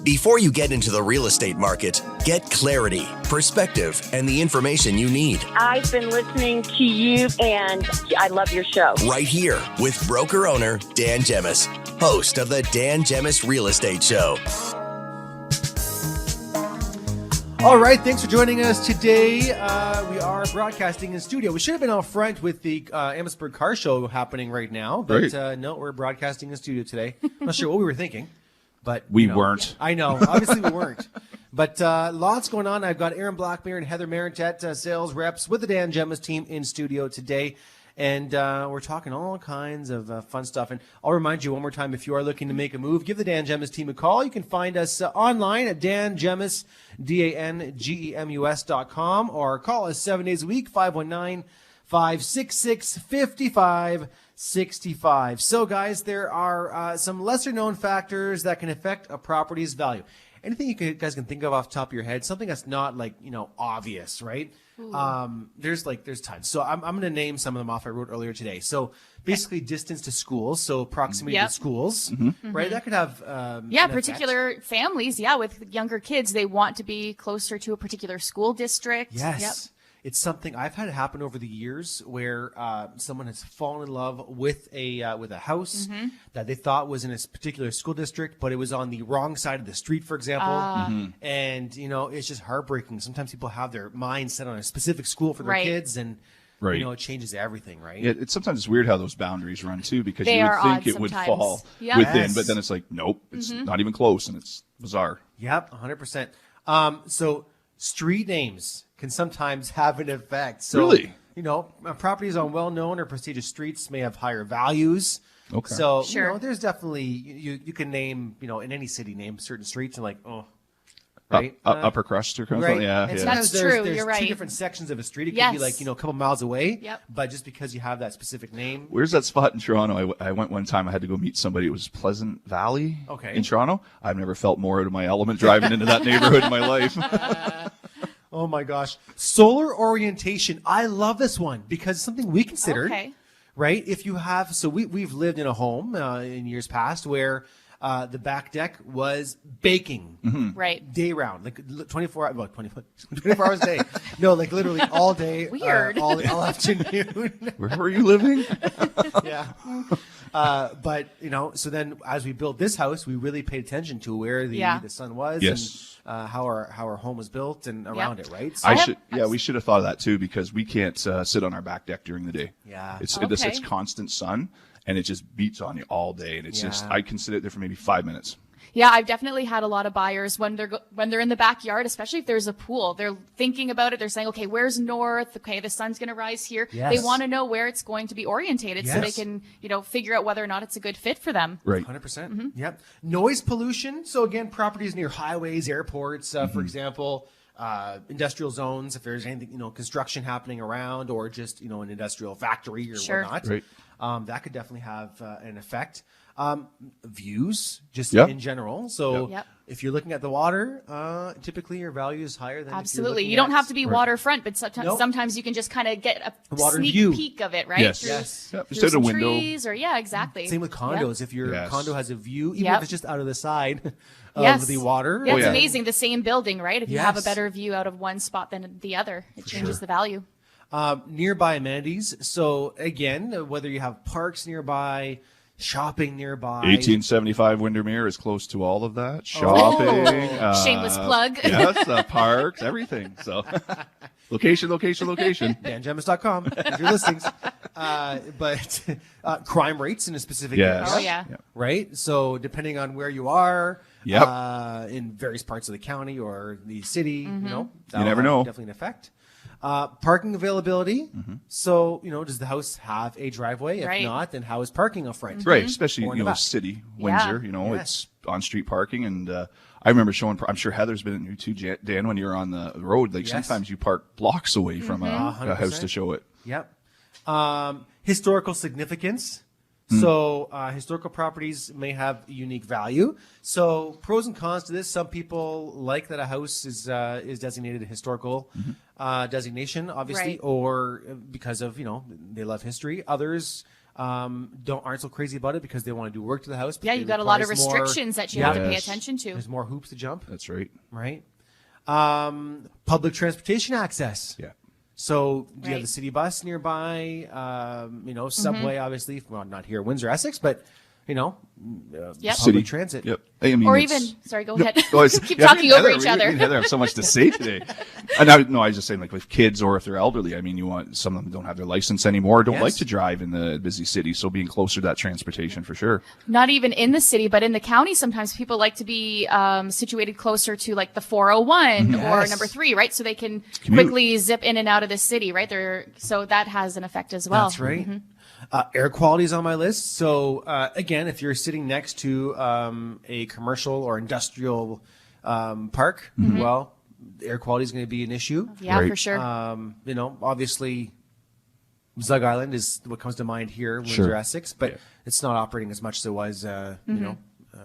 Before you get into the real estate market, get clarity, perspective, and the information you need. I've been listening to you, and I love your show. Right here with broker owner Dan Gemis, host of the Dan Gemis Real Estate Show. All right, thanks for joining us today. We are broadcasting in studio. We should have been out front with the Amherstburg Car Show happening right now, but no, we're broadcasting in studio today. Not sure what we were thinking, but we weren't. I know, obviously we weren't. But lots going on. I've got Aaron Blackmere and Heather Marintet, sales reps with the Dan Gemis team in studio today. And we're talking all kinds of fun stuff. And I'll remind you one more time, if you are looking to make a move, give the Dan Gemis team a call. You can find us online at dangemis, DANGEMUS.com, or call us 7 days a week, 519-566-5565. So, guys, there are some lesser-known factors that can affect a property's value. Anything you guys can think of off the top of your head, something that's not obvious, right? There's tons. So I'm going to name some of them off I wrote earlier today. So basically distance to schools, so proximity to schools, right? That could have particular effect. Families, with younger kids, they want to be closer to a particular school district. Yes. Yep. It's something I've had happen over the years where someone has fallen in love with a house that they thought was in a particular school district, but it was on the wrong side of the street, for example. And, it's just heartbreaking. Sometimes people have their mind set on a specific school for their kids, and it changes everything, right? Yeah, sometimes it's weird how those boundaries run, too, because they you would think it sometimes. would fall within, but then it's like, nope, it's not even close, and it's bizarre. Yep, 100%. So street names can sometimes have an effect. So, really? Properties on well-known or prestigious streets may have higher values. Okay. So, sure. There's definitely, you can name, in any city, name certain streets and right? Upper crust or something? Right. Yeah. And That's sometimes true. there's You're two right. different sections of a street. It could be a couple miles away. Yep. But just because you have that specific name. Where's that spot in Toronto? I went one time. I had to go meet somebody. It was Pleasant Valley in Toronto. I've never felt more out of my element driving into that neighborhood in my life. Oh my gosh. Solar orientation. I love this one because it's something we considered. Okay. Right? If you have, so we've lived in a home in years past where the back deck was baking. Right. Day round, 24 hours a day. No, literally all day. Weird. All afternoon. Where were you living? Yeah. But, so then as we built this house, we really paid attention to where the sun was and how our home was built and around it, right? So we should have thought of that too, because we can't sit on our back deck during the day. Yeah. It's constant sun, and it just beats on you all day. And it's just, I can sit there for maybe 5 minutes. Yeah, I've definitely had a lot of buyers when they're in the backyard, especially if there's a pool. They're thinking about it. They're saying, okay, where's north? Okay, the sun's going to rise here. Yes. They want to know where it's going to be orientated so they can, figure out whether or not it's a good fit for them. Right. 100%. Yep. Noise pollution. So again, properties near highways, airports, for example, industrial zones, if there's anything, construction happening around, or just, an industrial factory or whatnot. Right. That could definitely have an effect. Views, just in general. So if you're looking at the water, typically your value is higher than Absolutely. If you're you don't have to be waterfront, but sometimes you can just kind of get a sneak peek of it, right? Yes. Through Just out a some window. trees exactly. Same with condos. If your condo has a view, even if it's just out of the side of the water. Yeah, it's amazing. The same building, right? If you have a better view out of one spot than the other, it changes the value. Nearby amenities. So again, whether you have parks nearby, shopping nearby. 1875 Windermere is close to all of that. Shopping. Shameless plug. Yes, parks, everything. So location. dangemis.com if you're listings. But crime rates in a specific area. Oh, yeah. Right? So depending on where you are, in various parts of the county or the city, you never know. Definitely an effect. Parking availability. So, does the house have a driveway? If not, then how is parking up front? Right, especially, city, Windsor, it's on-street parking. And I remember I'm sure Heather's been in you too, Dan, when you're on the road. Sometimes you park blocks away from a house to show it. Yep. Historical significance. So historical properties may have unique value. So pros and cons to this. Some people like that a house is designated a historical designation, obviously, or because of they love history. Others aren't so crazy about it because they want to do work to the house. But Yeah, it you've got a lot of requires more- restrictions that you have to pay Yes. attention to. There's more hoops to jump, That's right. right? Public transportation access. Yeah. So do you have Right. the city bus nearby? Subway, obviously. Well, not here, Windsor, Essex, but Yep. public City transit. Yep. I mean, Or it's- even, sorry, go ahead. Oh, it's- Keep yeah, talking over Heather, each me other. and Heather have so much to say today. And I was just saying, like with kids or if they're elderly, I mean, some of them don't have their license anymore, don't Yes. like to drive in the busy city. So being closer to that transportation for sure. Not even in the city, but in the county, sometimes people like to be situated closer to like the 401 or Yes. number 3, right? So they can Commute. quickly zip in and out of the city, right? So that has an effect as well. That's right. Air quality is on my list. So again, if you're sitting next to a commercial or industrial park, well, air quality is going to be an issue. Yeah, Right. for sure. Obviously, Zug Island is what comes to mind here, Windsor, Sure. Essex, but it's not operating as much as it was,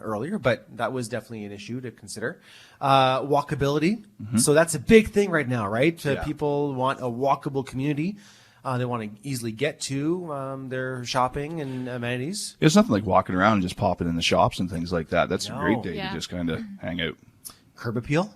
earlier. But that was definitely an issue to consider. Walkability. So that's a big thing right now, right? Yeah. People want a walkable community. They want to easily get to their shopping and amenities. It's nothing like walking around and just popping in the shops and things like that. That's No. a great day Yeah. to just kind of hang out. Curb appeal.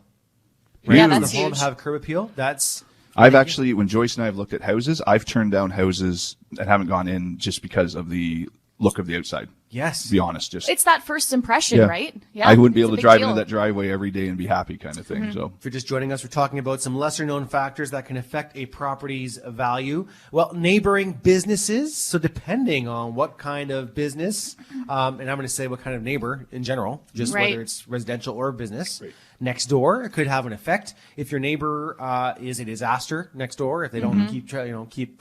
Yeah, Does that's the home huge. have curb appeal? That's I've actually, when Joyce and I have looked at houses, I've turned down houses and haven't gone in just because of the look of the outside. yes. To be honest, just It's that first impression, yeah. right? Yeah. I wouldn't be it's able a to big drive deal. into that driveway every day and be happy, kind of thing. So If you're just joining us, we're talking about some lesser known factors that can affect a property's value. Well, neighboring businesses. So depending on what kind of business, and I'm going to say what kind of neighbor in general, just Right. whether it's residential or business. Right. Next door, it could have an effect. If your neighbor is a disaster next door, if they don't keep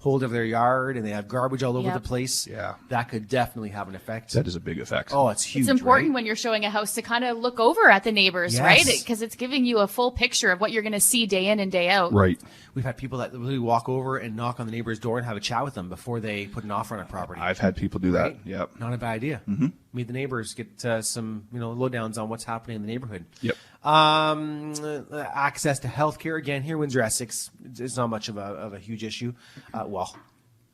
hold of their yard and they have garbage all over Yep. the place, Yeah. that could definitely have an effect. that is a big effect. Oh, it's huge. It's important right? when you're showing a house to kind of look over at the neighbors, Yes. right? Because it's giving you a full picture of what you're going to see day in and day out. Right. We've had people that really walk over and knock on the neighbor's door and have a chat with them before they put an offer on a property. I've had people do that. Right? Yep. Not a bad idea. Meet the neighbors, get some lowdowns on what's happening in the neighborhood. Yep. Access to healthcare again here, Windsor, Essex. It's not much of a huge issue.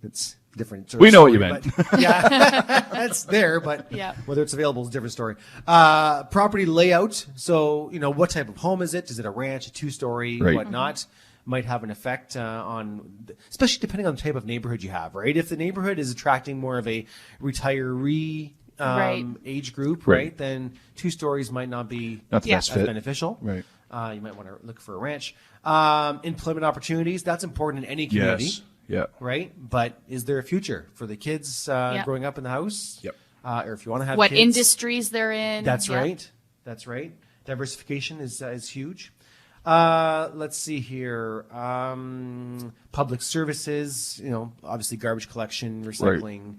It's different. Sort of We know what you story, meant. but- yeah, it's there, but Yeah. whether it's available is a different story. Property layout. So what type of home is it? Is it a ranch, a 2-story, Right. whatnot? Might have an effect on, especially depending on the type of neighborhood you have, right? If the neighborhood is attracting more of a retiree Right. age group, Right. right? Then 2 stories might not be Not the Yeah. best as fit. beneficial. Right. You might want to look for a ranch. Employment opportunities, that's important in any community, Yes. Yeah. right? But is there a future for the kids Yeah. growing up in the house? Yep. Or if you want to have What kids, industries they're in. That's Yeah. right. That's right. Diversification is huge. Let's see here. Public services, obviously garbage collection, recycling,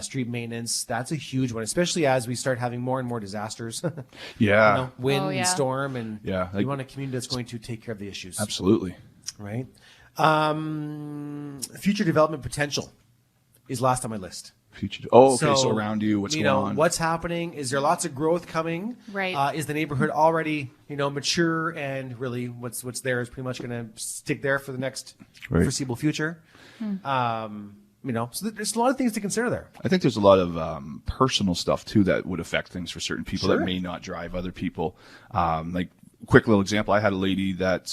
street maintenance. That's a huge one, especially as we start having more and more disasters. Yeah. Wind Oh, yeah. and storm, and Yeah, you want a community that's going to take care of the issues. Absolutely. Right. Future development potential is last on my list. Future. Oh, okay. So around you, what's going on? What's happening? Is there lots of growth coming? Right. Is the neighborhood already, mature, and really what's there is pretty much going to stick there for the next Right. foreseeable future? So there's a lot of things to consider there. I think there's a lot of personal stuff too that would affect things for certain people Sure. that may not drive other people. Like quick little example, I had a lady that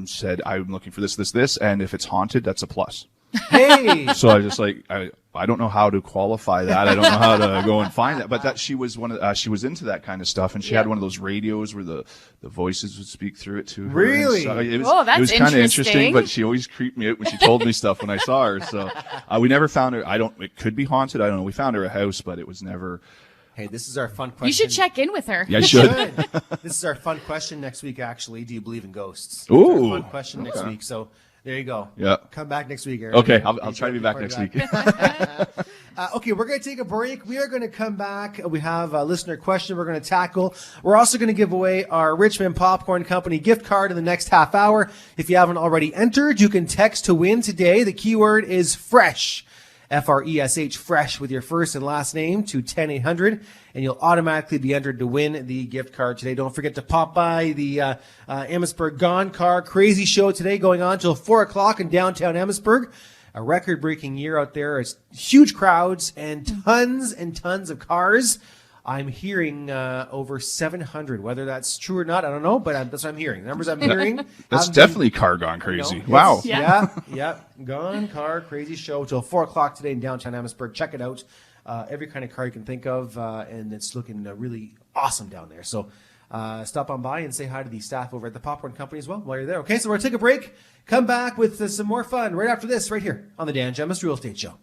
said, "I'm looking for this, and if it's haunted, that's a plus." Hey, So I was just like, I don't know how to qualify that. I don't know how to go and find that. But that she was she was into that kind of stuff, and she had one of those radios where the voices would speak through it to her. Really? And so it was, Oh, that's it was kind of interesting. interesting, but she always creeped me out when she told me stuff when I saw her. So we never found her. It could be haunted. I don't know. We found her a house, but it was never. hey, this is our fun question. You should check in with her. Yeah, I should. Good. This is our fun question next week. Actually, do you believe in ghosts? Ooh. It's our fun question next Okay. week. So there you go. Yeah. Come back next week, Aaron. Okay, I'll try to be back Part of next that. week. Okay, we're going to take a break. We are going to come back. We have a listener question we're going to tackle. We're also going to give away our Richmond Popcorn Company gift card in the next half hour. If you haven't already entered, you can text to win today. The keyword is fresh. FRESH, fresh, with your first and last name to 10800, and you'll automatically be entered to win the gift card today. Don't forget to pop by the Amherstburg Gone Car Crazy Show today, going on till 4 o'clock in downtown Amherstburg. a record-breaking year out there. It's huge crowds and tons of cars. I'm hearing over 700. Whether that's true or not, I don't know, but that's what I'm hearing. The numbers I'm hearing. That's definitely car gone crazy. You know, Wow. Yeah. Gone Car Crazy Show till 4 o'clock today in downtown Amherstburg. Check it out. Every kind of car you can think of, and it's looking really awesome down there. So stop on by and say hi to the staff over at the Popcorn Company as well while you're there. Okay, so we're going to take a break. Come back with some more fun right after this, right here on the Dan Gemis Real Estate Show.